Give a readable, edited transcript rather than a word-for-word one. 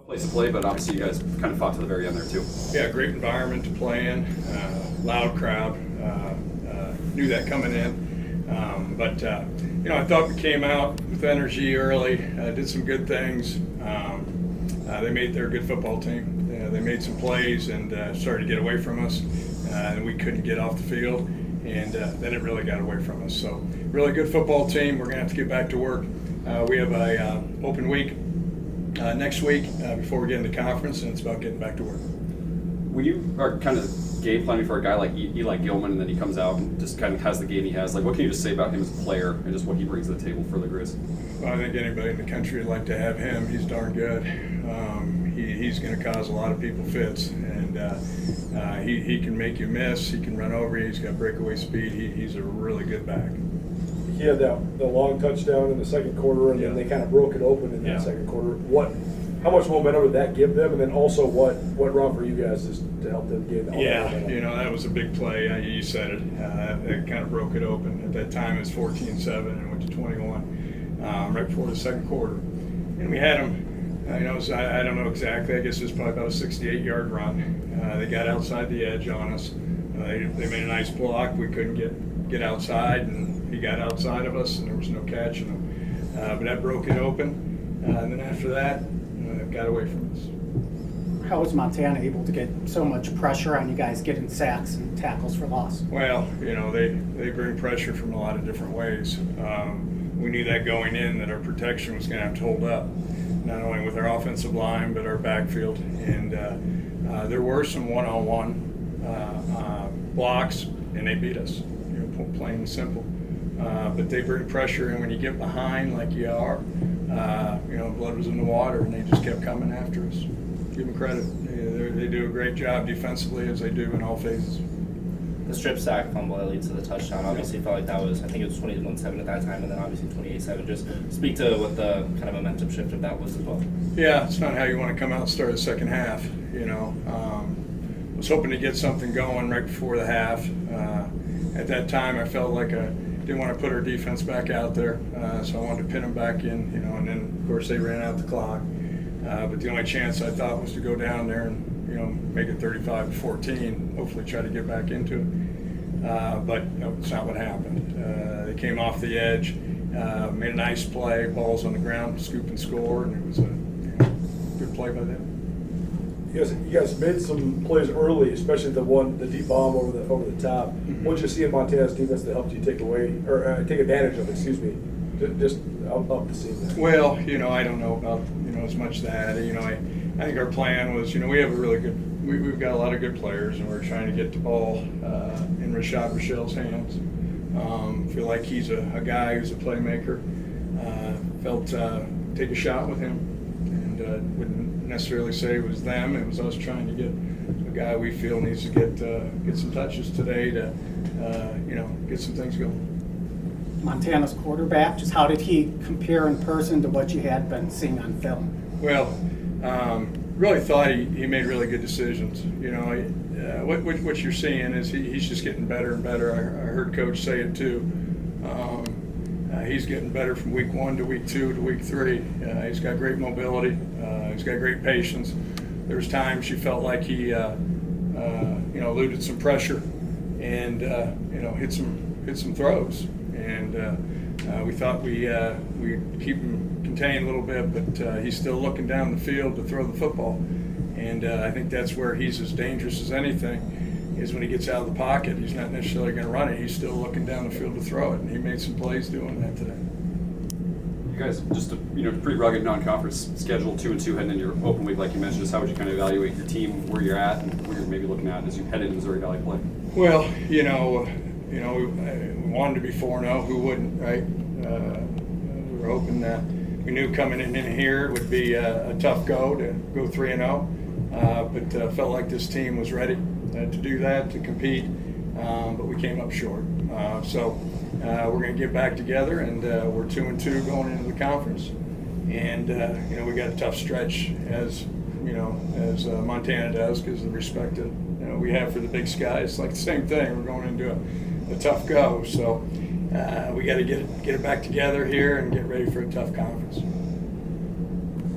Place to play, but obviously you guys kind of fought to the very end there too. Yeah, great environment to play in, loud crowd, knew that coming in. But I thought we came out with energy early, did some good things. They made their good football team. They made some plays and started to get away from us, and we couldn't get off the field, and then it really got away from us. So really good football team. We're going to have to get back to work. We have a open week next week before we get into conference, and it's about getting back to work. When you are kind of game planning for a guy like Eli Gilman, and then he comes out and just kind of has the game he has, like what can you just say about him as a player and just what he brings to the table for the Grizz? Well, I think anybody in the country would like to have him. He's darn good. He's going to cause a lot of people fits, and he can make you miss. He can run over you. He's got breakaway speed. He's a really good back. He had the long touchdown in the second quarter, and then they kind of broke it open in that second quarter. How much momentum did that give them, and then also what wrong for you guys is to help them gain that? Yeah, that was a big play. You said it. It kind of broke it open. At that time, it was 14-7 and went to 21 right before the second quarter, and we had them. I don't know exactly. I guess it was probably about a 68-yard run. They got outside the edge on us. They made a nice block. We couldn't get outside, and he got outside of us, and there was no catching him. But that broke it open, and then after that, it got away from us. How was Montana able to get so much pressure on you guys getting sacks and tackles for loss? Well, they bring pressure from a lot of different ways. We knew that going in, that our protection was going to have to hold up, not only with our offensive line, but our backfield. And there were some one-on-one blocks, and they beat us, plain and simple. But they bring pressure, and when you get behind like you are, blood was in the water, and they just kept coming after us. Give them credit. They do a great job defensively, as they do in all phases. The strip sack fumble that leads to the touchdown obviously felt like that was, I think it was 21-7 at that time, and then obviously 28-7. Just speak to what the kind of momentum shift of that was as well. Yeah, it's not how you want to come out and start the second half. Was hoping to get something going right before the half. At that time, I felt like I didn't want to put our defense back out there, so I wanted to pin them back in, and then, of course, they ran out the clock. But the only chance I thought was to go down there and, make it 35-14, hopefully try to get back into it. But it's not what happened. They came off the edge, made a nice play, balls on the ground, scoop and score, and it was a good play by them. You guys made some plays early, especially the deep bomb over the top. Mm-hmm. What did you see in Montana's defense that helped you take advantage of? Excuse me, just up the seam there. Well, I don't know about as much that. I think our plan was, we have a really good. We've got a lot of good players, and we're trying to get the ball in Rashad Rochelle's hands. Feel like he's a guy who's a playmaker. Felt take a shot with him, and wouldn't necessarily say it was them. It was us trying to get a guy we feel needs to get some touches today to get some things going. Montana's quarterback, just how did he compare in person to what you had been seeing on film? Well, really thought he made really good decisions. What you're seeing is he's just getting better and better. I heard Coach say it too. He's getting better from week 1 to week 2 to week 3. He's got great mobility. He's got great patience. There's times you felt like he, eluded some pressure and hit some throws. And we thought we'd keep him contained a little bit, but he's still looking down the field to throw the football. And I think that's where he's as dangerous as anything, is when he gets out of the pocket. He's not necessarily going to run it. He's still looking down the field to throw it, and he made some plays doing that today. You guys, just a pretty rugged non-conference schedule, 2-2 heading into your open week, like you mentioned. Just how would you kind of evaluate your team, where you're at, and where you're maybe looking at as you head into Missouri Valley play? Well, we wanted to be 4-0. Who wouldn't, right? We were hoping that we knew coming in here it would be a tough go to go 3-0, but felt like this team was ready to do that, to compete, but we came up short. So we're going to get back together, and we're 2-2 going into the conference, and we got a tough stretch as Montana does, because of the respect that we have for the Big Sky. It's like the same thing. We're going into a tough go, so we got to get it back together here and get ready for a tough conference.